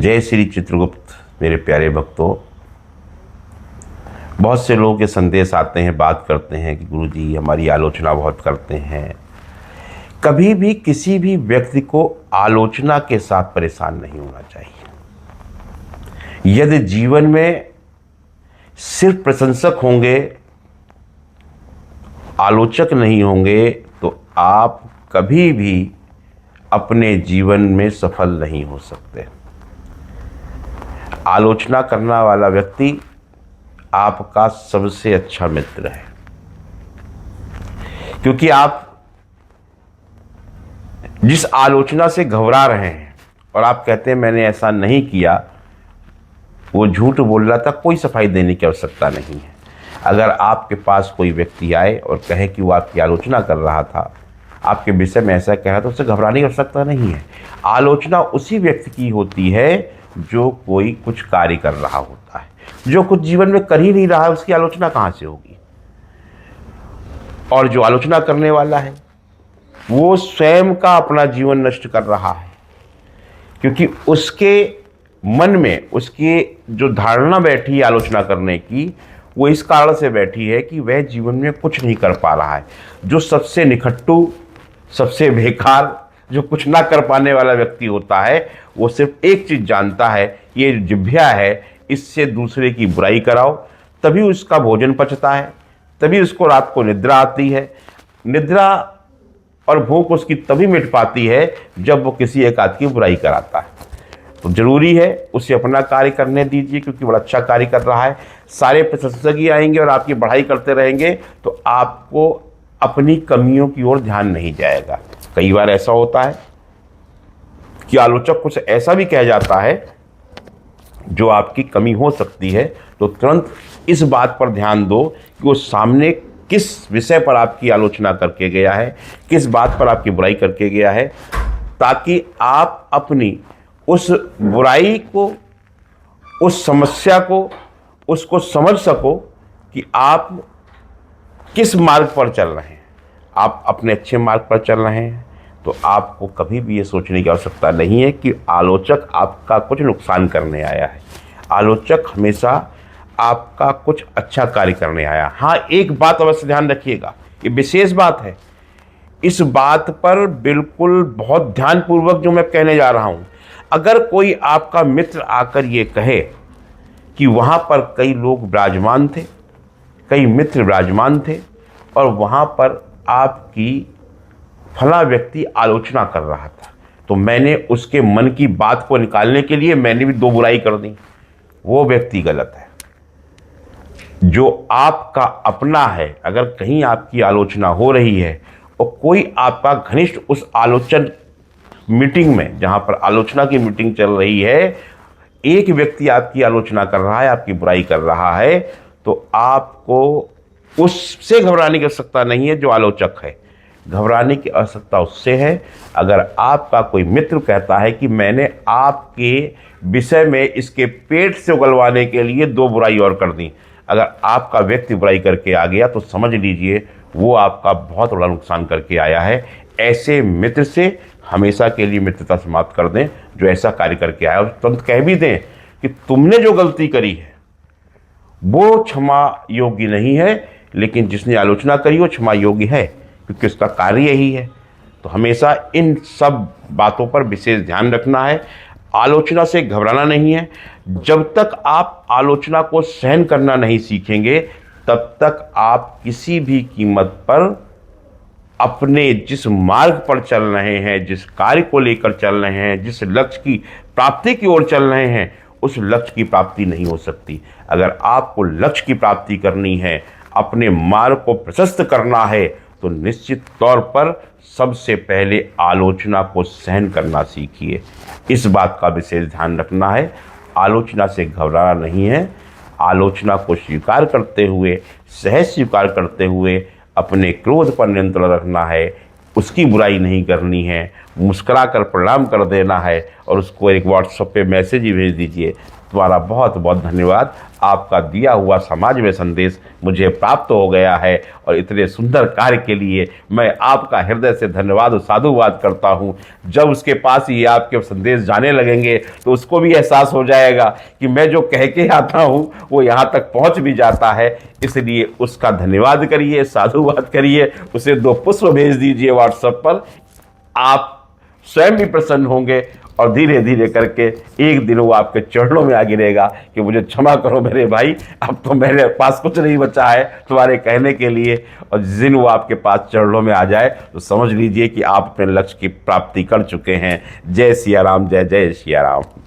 जय श्री चित्रगुप्त। मेरे प्यारे भक्तों, बहुत से लोगों के संदेश आते हैं, बात करते हैं कि गुरुजी हमारी आलोचना बहुत करते हैं। कभी भी किसी भी व्यक्ति को आलोचना के साथ परेशान नहीं होना चाहिए। यदि जीवन में सिर्फ प्रशंसक होंगे, आलोचक नहीं होंगे, तो आप कभी भी अपने जीवन में सफल नहीं हो सकते। आलोचना करने वाला व्यक्ति आपका सबसे अच्छा मित्र है, क्योंकि आप जिस आलोचना से घबरा रहे हैं और आप कहते हैं मैंने ऐसा नहीं किया, वो झूठ बोल रहा था, कोई सफाई देने की आवश्यकता नहीं है। अगर आपके पास कोई व्यक्ति आए और कहे कि वो आपकी आलोचना कर रहा था, आपके विषय में ऐसा कह रहा था, उससे घबराने की आवश्यकता नहीं है। आलोचना उसी व्यक्ति की होती है जो कोई कुछ कार्य कर रहा होता है। जो कुछ जीवन में कर ही नहीं रहा है, उसकी आलोचना कहाँ से होगी। और जो आलोचना करने वाला है वो स्वयं का अपना जीवन नष्ट कर रहा है, क्योंकि उसके मन में उसकी जो धारणा बैठी है आलोचना करने की, वो इस कारण से बैठी है कि वह जीवन में कुछ नहीं कर पा रहा है। जो सबसे निखट्टू, सबसे बेकार, जो कुछ ना कर पाने वाला व्यक्ति होता है, वो सिर्फ एक चीज़ जानता है, ये जिह्वा है, इससे दूसरे की बुराई कराओ, तभी उसका भोजन पचता है, तभी उसको रात को निद्रा आती है। निद्रा और भूख उसकी तभी मिट पाती है जब वो किसी एक आदमी की बुराई कराता है। तो जरूरी है उसे अपना कार्य करने दीजिए, क्योंकि बड़ा अच्छा कार्य कर रहा है। सारे प्रशंसक ही आएंगे और आपकी बढ़ाई करते रहेंगे तो आपको अपनी कमियों की ओर ध्यान नहीं जाएगा। कई बार ऐसा होता है कि आलोचक कुछ ऐसा भी कह जाता है जो आपकी कमी हो सकती है, तो तुरंत इस बात पर ध्यान दो कि वो सामने किस विषय पर आपकी आलोचना करके गया है, किस बात पर आपकी बुराई करके गया है, ताकि आप अपनी उस बुराई को, उस समस्या को, उसको समझ सको कि आप किस मार्ग पर चल रहे हैं। आप अपने अच्छे मार्ग पर चल रहे हैं तो आपको कभी भी ये सोचने की आवश्यकता नहीं है कि आलोचक आपका कुछ नुकसान करने आया है। आलोचक हमेशा आपका कुछ अच्छा कार्य करने आया। हाँ, एक बात अवश्य ध्यान रखिएगा, ये विशेष बात है, इस बात पर बिल्कुल बहुत ध्यानपूर्वक जो मैं कहने जा रहा हूँ। अगर कोई आपका मित्र आकर ये कहे कि वहाँ पर कई लोग विराजमान थे, कई मित्र विराजमान थे और वहाँ पर आपकी फला व्यक्ति आलोचना कर रहा था, तो मैंने उसके मन की बात को निकालने के लिए मैंने भी दो बुराई कर दी, वो व्यक्ति गलत है। जो आपका अपना है, अगर कहीं आपकी आलोचना हो रही है और कोई आपका घनिष्ठ उस आलोचन मीटिंग में, जहाँ पर आलोचना की मीटिंग चल रही है, एक व्यक्ति आपकी आलोचना कर रहा है, आपकी बुराई कर रहा है, तो आपको उससे घबराने की आवश्यकता नहीं है जो आलोचक है। घबराने की आवश्यकता उससे है अगर आपका कोई मित्र कहता है कि मैंने आपके विषय में इसके पेट से उगलवाने के लिए दो बुराई और कर दी। अगर आपका व्यक्ति बुराई करके आ गया तो समझ लीजिए वो आपका बहुत बड़ा नुकसान करके आया है। ऐसे मित्र से हमेशा के लिए मित्रता समाप्त कर दें जो ऐसा कार्य करके आया, और तुरंत कह भी दें कि तुमने जो गलती करी है वो क्षमा योग्य नहीं है, लेकिन जिसने आलोचना करी वो क्षमा योग्य है, क्योंकि उसका कार्य यही है। तो हमेशा इन सब बातों पर विशेष ध्यान रखना है। आलोचना से घबराना नहीं है। जब तक आप आलोचना को सहन करना नहीं सीखेंगे, तब तक आप किसी भी कीमत पर अपने जिस मार्ग पर चल रहे हैं, जिस कार्य को लेकर चल रहे हैं, जिस लक्ष्य की प्राप्ति की ओर चल रहे हैं, उस लक्ष्य की प्राप्ति नहीं हो सकती। अगर आपको लक्ष्य की प्राप्ति करनी है, अपने मार्ग को प्रशस्त करना है, तो निश्चित तौर पर सबसे पहले आलोचना को सहन करना सीखिए। इस बात का विशेष ध्यान रखना है। आलोचना से घबराना नहीं है। आलोचना को स्वीकार करते हुए, सहज स्वीकार करते हुए अपने क्रोध पर नियंत्रण रखना है। उसकी बुराई नहीं करनी है, मुस्कुरा कर प्रणाम कर देना है और उसको एक व्हाट्सएप पे मैसेज ही भेज दीजिए, तुम्हारा बहुत बहुत धन्यवाद। आपका दिया हुआ समाज में संदेश मुझे प्राप्त हो गया है और इतने सुंदर कार्य के लिए मैं आपका हृदय से धन्यवाद और साधुवाद करता हूँ। जब उसके पास ये आपके संदेश जाने लगेंगे तो उसको भी एहसास हो जाएगा कि मैं जो कह के आता हूँ वो यहाँ तक पहुँच भी जाता है। इसलिए उसका धन्यवाद करिए, साधुवाद करिए, उसे 2 पुष्प भेज दीजिए व्हाट्सएप पर। आप स्वयं भी प्रसन्न होंगे और धीरे धीरे करके एक दिन वो आपके चरणों में आ गिरेगा कि मुझे क्षमा करो मेरे भाई, अब तो मेरे पास कुछ नहीं बचा है तुम्हारे कहने के लिए। और जिस दिन वो आपके पास चरणों में आ जाए तो समझ लीजिए कि आप अपने लक्ष्य की प्राप्ति कर चुके हैं। जय सिया राम, जय जय सिया राम।